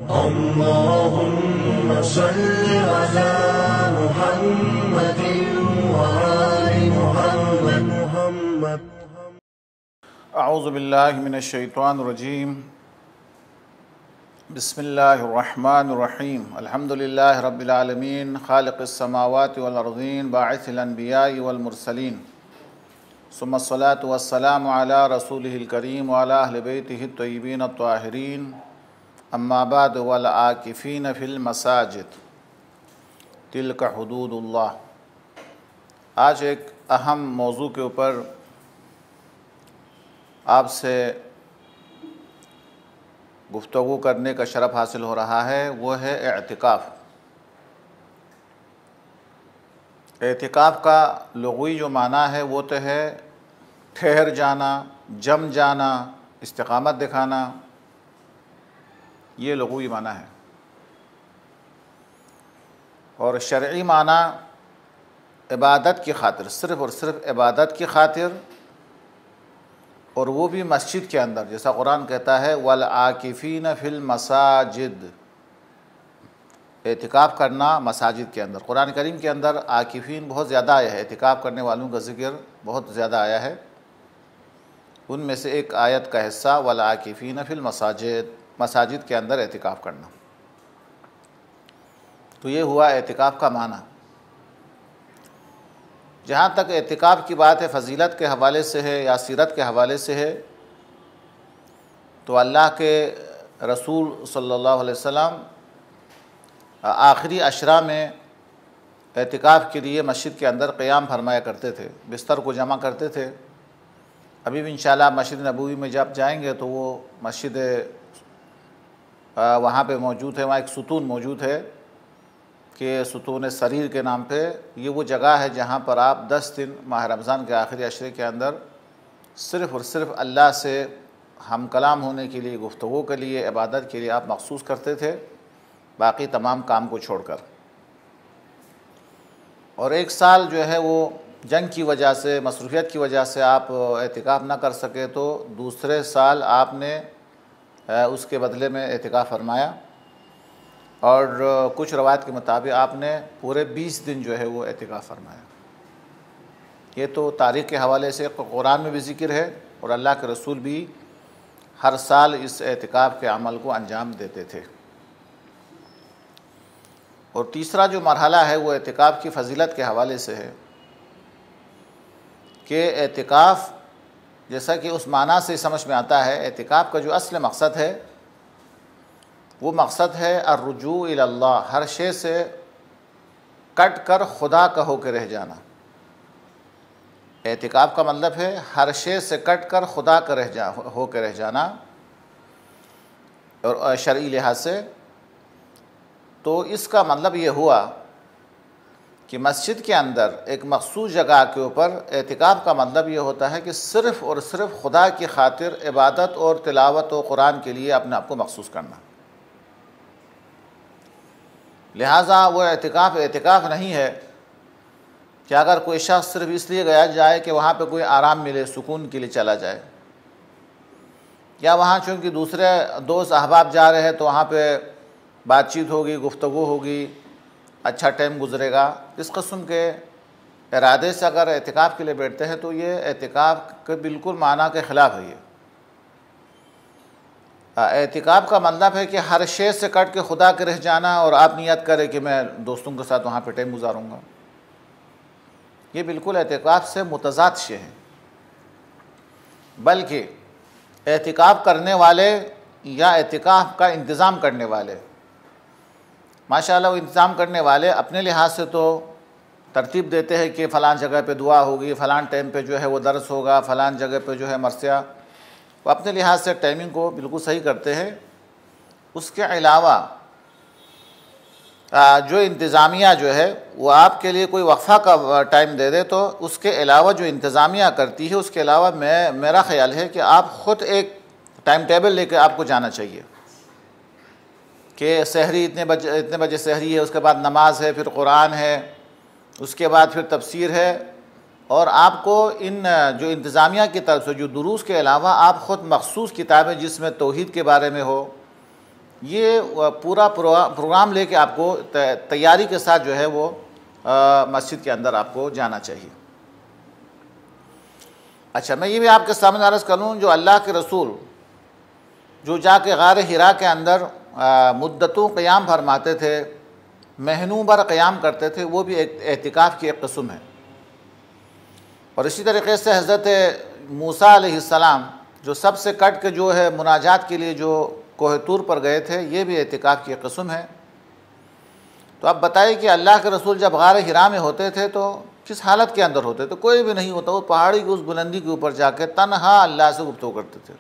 अल्लाहुम्मा सल्लि अला मुहम्मदिन व आलि मुहम्मद। अऊज़ु बिल्लाहि मिनश्शैतानिर्रजीम। बिस्मिल्लाहिर्रहमानिर्रहीम। अल्हम्दुलिल्लाहि रब्बिल आलमीन खालिक़िस समावाति वल अर्ज़ीन बाइसिल अन्बियाइ वल मुरसलीन सुम्मस्सलातु वस्सलामु अला रसूलिहिल करीम व अला अहलि बैतिहित तय्यिबीन अत्ताहिरीन अम्मा बाद वल आकिफ़ीन फ़िल मसाजिद तिल्का हुदूदुल्लाह। आज एक अहम मौजू के ऊपर आपसे गुफ्तगू करने का शरफ़ हासिल हो रहा है, वो है एतिकाफ़। एतिकाफ़ का लुग़वी जो माना है वो तो है ठहर जाना, जम जाना, इस्तिक़ामत दिखाना, ये लुग़वी माना है। और शरई माना इबादत की खातिर, सिर्फ़ और सिर्फ इबादत की खातिर, और वो भी मस्जिद के अंदर, जैसा कुरान कहता है वल आकिफ़ीन फ़िल मसाजिद, एतिकाफ़ करना मसाजिद के अंदर। कुरान करीम के अंदर आकिफ़ीन बहुत ज़्यादा आया है, एतिकाफ़ करने वालों का ज़िक्र बहुत ज़्यादा आया है। उनमें से एक आयत का हिस्सा वल आकिफ़ीन फ़िल मसाजिद, मसाजिद के अंदर एतिकाफ़ करना। तो ये हुआ एतिकाफ़ का माना। जहाँ तक एतिकाफ़ की बात है, फ़जीलत के हवाले से है या सीरत के हवाले से है, तो अल्लाह के रसूल सल्लल्लाहु अलैहि वसल्लम आखिरी अशरा में एतिकाफ़ के लिए मस्जिद के अंदर क़याम फरमाया करते थे, बिस्तर को जमा करते थे। अभी भी इंशाअल्लाह मस्जिद नबवी में जब जाएंगे तो वो मस्जिद वहाँ पे मौजूद है, वहाँ एक सुतून मौजूद है कि सुतून सरीर के नाम पे। ये वो जगह है जहाँ पर आप 10 दिन माह रमज़ान के आखिरी अशरे के अंदर सिर्फ़ और सिर्फ अल्लाह से हम कलाम होने के लिए, गुफ्तगू के लिए, इबादत के लिए आप मखसूस करते थे, बाकी तमाम काम को छोड़कर। और एक साल जो है वो जंग की वजह से, मसरूफ़ियत की वजह से आप एतिकाफ़ ना कर सके, तो दूसरे साल आपने उसके बदले में एतिकाफ़ फरमाया। और कुछ रवायत के मुताबिक आपने पूरे 20 दिन जो है वो एतिकाफ़ फरमाया। ये तो तारीख़ के हवाले से कुरान में भी ज़िक्र है और अल्लाह के रसूल भी हर साल इस एतिकाफ़ के अमल को अंजाम देते थे। और तीसरा जो मरहला है वो एतिकाफ़ की फ़जीलत के हवाले से है कि एतिकाफ़, जैसा कि उस माना से समझ में आता है, एतिकाफ़ का जो असल मकसद है वो मकसद है अर्रुजू इलल्लाह, हर शे से कट कर खुदा का होकर रह जाना। एतिकाफ़ का मतलब है हर शे से कट कर खुदा का होकर रह जाना। और शरई लिहाज से तो इसका मतलब ये हुआ कि मस्जिद के अंदर एक मखसूस जगह के ऊपर एतिकाफ़ का मतलब ये होता है कि सिर्फ़ और सिर्फ खुदा की खातिर इबादत और तिलावत और कुरान के लिए अपने आप को मखसूस करना। लिहाजा वो एतिकाफ़ नहीं है कि अगर कोई शख्स सिर्फ इसलिए गया जाए कि वहाँ पे कोई आराम मिले, सुकून के लिए चला जाए, या वहाँ चूँकि दूसरे दोस्त अहबाब जा रहे हैं तो वहाँ पे बातचीत होगी, गुफ्तगू होगी, अच्छा टाइम गुजरेगा। इस किस्म के इरादे से अगर एतिकाफ़ के लिए बैठते हैं तो ये एतिकाफ़ के बिल्कुल माना के ख़िलाफ़ है। ये एतिकाफ़ का मतलब है कि हर शे से कट के खुदा के रह जाना और आप नियत करें कि मैं दोस्तों के साथ वहाँ पे टाइम गुजारूँगा। ये बिल्कुल एतिकाफ़ से मुतज़ाद शे है। बल्कि एतिकाफ़ करने वाले या एतिकाफ़ का इंतज़ाम करने वाले, माशाअल्लाह वो इंतज़ाम करने वाले अपने लिहाज से तो तरतीब देते हैं कि फ़लान जगह पे दुआ होगी, फ़लान टाइम पे जो है वो दर्स होगा, फ़लान जगह पे जो है मरसिया, वो अपने लिहाज से टाइमिंग को बिल्कुल सही करते हैं। उसके अलावा जो इंतज़ामिया जो है वो आपके लिए कोई वक्फ़ा का टाइम दे दे, तो उसके अलावा जो इंतज़ामिया करती है उसके अलावा मेरा ख़्याल है कि आप ख़ुद एक टाइम टेबल लेकर आपको जाना चाहिए कि सहरी इतने बजे सहरी है, उसके बाद नमाज है, फिर कुरान है, उसके बाद फिर तफसीर है। और आपको इन जो इंतज़ामिया की तरफ से जो दुरूस के अलावा आप ख़ुद मखसूस किताबें जिसमें तौहीद के बारे में हो ये पूरा प्रोग्राम लेके आपको तैयारी के साथ जो है वो मस्जिद के अंदर आपको जाना चाहिए। अच्छा, मैं ये भी आपके सामने अर्ज़ करूँ, जो अल्लाह के रसूल जो जाके गार हिरा के अंदर मुद्दतों क़याम फरमाते थे, महीनों भर क़याम करते थे, वो भी एक एतिकाफ़ की एक किस्म है। और इसी तरीके से हज़रत मूसा अलैहिस्सलाम जो सबसे कट के जो है मुनाजात के लिए जो कोह तूर पर गए थे, ये भी एतिकाफ़ की एक किस्म है। तो अब बताइए कि अल्लाह के रसूल जब गार हिरा में होते थे तो किस हालत के अंदर होते थे? कोई भी नहीं होता, वो पहाड़ी की उस बुलंदी के ऊपर जाके तन्हा अल्लाह से गुफ्तगू करते थे।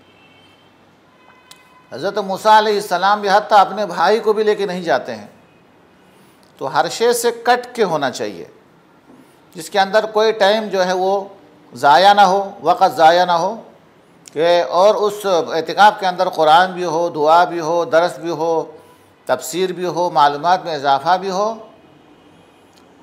हज़रत मूसा अलैहिस्सलाम भी हत्ता अपने भाई को भी लेके नहीं जाते हैं। तो हर शे से कट के होना चाहिए, जिसके अंदर कोई टाइम जो है वो ज़ाया ना हो, वक़्त ज़ाया ना हो, कि और उस एतिकाफ़ के अंदर कुरान भी हो, दुआ भी हो, दरस भी हो, तफसीर भी हो, मालूमात में इजाफ़ा भी हो।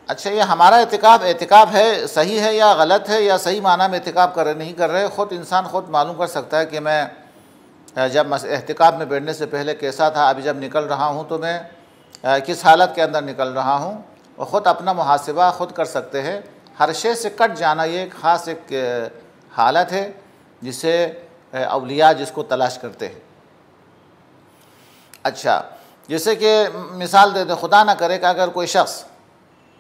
अच्छा, ये हमारा एतिकाफ़ है, सही है या गलत है, या सही माना में एतिकाफ़ कर रहे नहीं कर रहे, ख़ुद इंसान ख़ुद मालूम कर सकता है कि मैं जब एतिकाफ़ में बैठने से पहले कैसा था, अभी जब निकल रहा हूँ तो मैं किस हालत के अंदर निकल रहा हूँ, और ख़ुद अपना मुहासिबा ख़ुद कर सकते हैं। हर शे से कट जाना ये एक ख़ास एक हालत है जिसे औलिया जिसको तलाश करते हैं। अच्छा, जैसे कि मिसाल देते, खुदा ना करे कि अगर कोई शख्स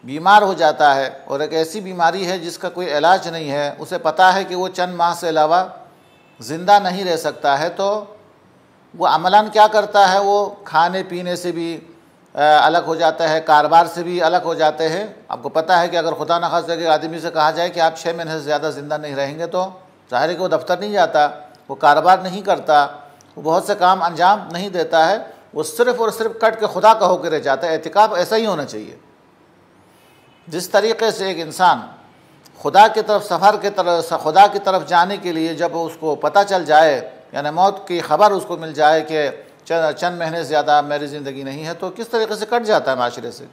बीमार हो जाता है और एक ऐसी बीमारी है जिसका कोई इलाज नहीं है, उसे पता है कि वो चंद माह से अलावा ज़िंदा नहीं रह सकता है, तो वो अमलन क्या करता है, वो खाने पीने से भी अलग हो जाता है, कारोबार से भी अलग हो जाते हैं। आपको पता है कि अगर खुदा न खास्ता के आदमी से कहा जाए कि आप 6 महीने से ज़्यादा ज़िंदा नहीं रहेंगे, तो ज़ाहिर है कि वो दफ्तर नहीं जाता, वो कारोबार नहीं करता, वो बहुत से काम अंजाम नहीं देता है, वो सिर्फ़ और सिर्फ कट के खुदा का होकर रह जाता है। एतिकाफ़ ऐसा ही होना चाहिए। जिस तरीके से एक इंसान खुदा की तरफ सफ़र के तरफ खुदा की तरफ जाने के लिए जब उसको पता चल जाए, यानी मौत की ख़बर उसको मिल जाए कि चंद महीने से ज़्यादा मेरी ज़िंदगी नहीं है, तो किस तरीके से कट जाता है माशरे से।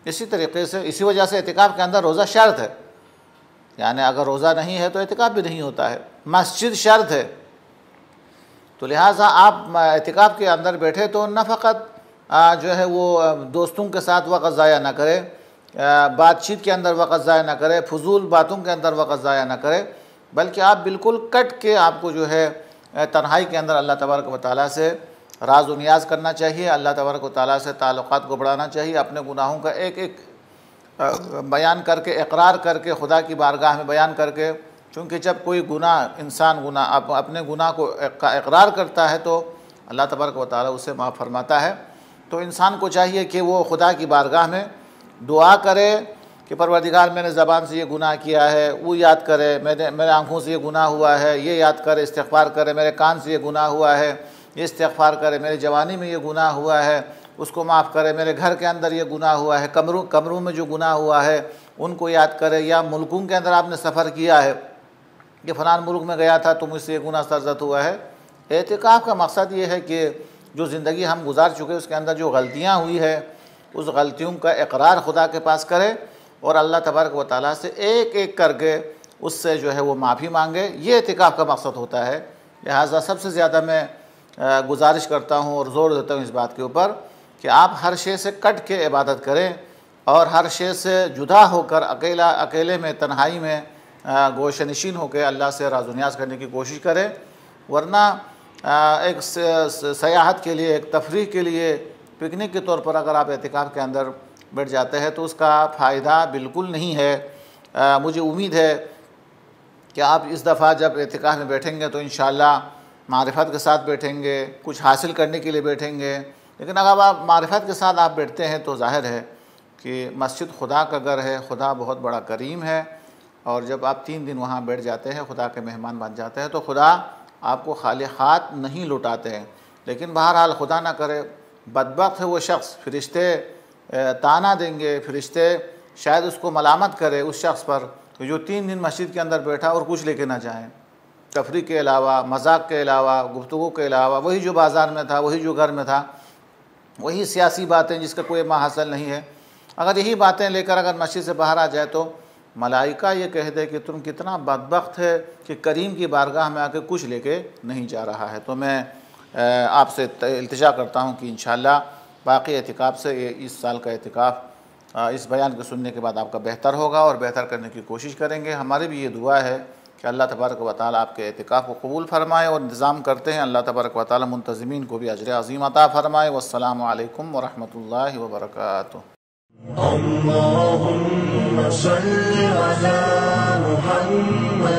इसी तरीके से, इसी वजह से एतिकाफ़ के अंदर रोज़ा शर्त है, यानी अगर रोज़ा नहीं है तो एतिकाफ़ भी नहीं होता है। मस्जिद शर्त है, तो लिहाजा आप एतिकाफ़ के अंदर बैठे तो न फ़कत जो है वो दोस्तों के साथ वक़्त ज़ाया ना करें, बातचीत के अंदर वक़्त ज़ाया ना करें, फजूल बातों के अंदर वक़्त ज़ाया ना करें, बल्कि आप बिल्कुल कट के आपको जो है तन्हाई के अंदर अल्लाह तबारक व तआला से राज व नियाज़ करना चाहिए, अल्लाह तबारक व तआला से ताल्लुक़ात को बढ़ाना चाहिए, अपने गुनाहों का एक एक बयान करके, इकरार करके, खुदा की बारगाह में बयान करके। क्योंकि जब कोई गुनाह इंसान अपने गुनाह को इकरार करता है तो अल्लाह तबारक व तआला उसे माफ़ फरमाता है। तो इंसान को चाहिए कि वो खुदा की बारगाह में दुआ करे कि परवरदिगार मैंने ज़बान से ये गुनाह किया है, वो याद करे, मेरे आँखों से ये गुनाह हुआ है, ये याद करे, इस्तिग़फ़ार करे, मेरे कान से ये गुनाह हुआ है, ये इस्तिग़फ़ार करे, मेरी जवानी में ये गुनाह हुआ है, उसको माफ़ करे, मेरे घर के अंदर ये गुनाह हुआ है, कमरों में जो गुनाह हुआ है उनको याद करे, या मुल्कों के अंदर आपने सफ़र किया है कि फ़लान मुल्क में गया था तो मुझसे ये गुनाह सरज़द हुआ है। एतिकाफ़ का मकसद ये है कि जो ज़िंदगी हम गुजार चुके उसके अंदर जो गलतियाँ हुई है, उस गलतियों का इकरार खुदा के पास करे और अल्लाह तबारक व तआला से एक एक करके उससे जो है वो माफ़ी मांगे। ये एतिकाफ़ का मकसद होता है। लिहाजा सबसे ज़्यादा मैं गुजारिश करता हूँ और ज़ोर देता हूँ इस बात के ऊपर कि आप हर शे से कट के इबादत करें और हर शे से जुदा होकर अकेले में तन्हाई में गोश नशीन होकर अल्लाह से राज़ व नियाज़ करने की कोशिश करें। वरना एक सयाहत के लिए, एक तफरीह के लिए, पिकनिक के तौर पर अगर आप एतिकाफ़ के अंदर बैठ जाते हैं तो उसका फ़ायदा बिल्कुल नहीं है। मुझे उम्मीद है कि आप इस दफ़ा जब एतिकाफ़ में बैठेंगे तो इंशाअल्लाह मारिफत के साथ बैठेंगे, कुछ हासिल करने के लिए बैठेंगे। लेकिन अगर आप मारिफत के साथ आप बैठते हैं तो जाहिर है कि मस्जिद खुदा का घर है, खुदा बहुत बड़ा करीम है, और जब आप 3 दिन वहाँ बैठ जाते हैं, खुदा के मेहमान बन जाते हैं, तो खुदा आपको खाली हाथ नहीं लौटाते हैं। लेकिन बहरहाल खुदा ना करे, बदबख्त है वो शख्स, फरिश्ते ताना देंगे, फरिश्ते शायद उसको मलामत करे उस शख्स पर जो 3 दिन मस्जिद के अंदर बैठा और कुछ लेके ना जाएँ, तफरीह के अलावा, मजाक के अलावा, गुफ्तगू के अलावा, वही जो बाज़ार में था, वही जो घर में था, वही सियासी बातें जिसका कोई माहसल नहीं है। अगर यही बातें लेकर अगर मस्जिद से बाहर आ जाए तो मलाइका ये कह दे कि तुम कितना बदबख्त है कि करीम की बारगाह में आकर कुछ लेके नहीं जा रहा है। तो मैं आपसे इल्तिजा करता हूँ कि इंशाअल्लाह बाकी एतिकाफ़ से इस साल का एतिकाफ़ इस बयान को सुनने के बाद आपका बेहतर होगा और बेहतर करने की कोशिश करेंगे। हमारी भी ये दुआ है कि अल्लाह तबारक व तआला आपके एतिकाफ़ को कबूल फ़रमाए और इंतज़ाम करते हैं अल्लाह तबारक व तआला मुंतज़िमीन को भी अजर अज़ीम अता फ़रमाए। वस्सलामु अलैकुम व रहमतुल्लाहि व बरकातुहू। अल्लाहुम्मा सल्लि अला मुहम्मद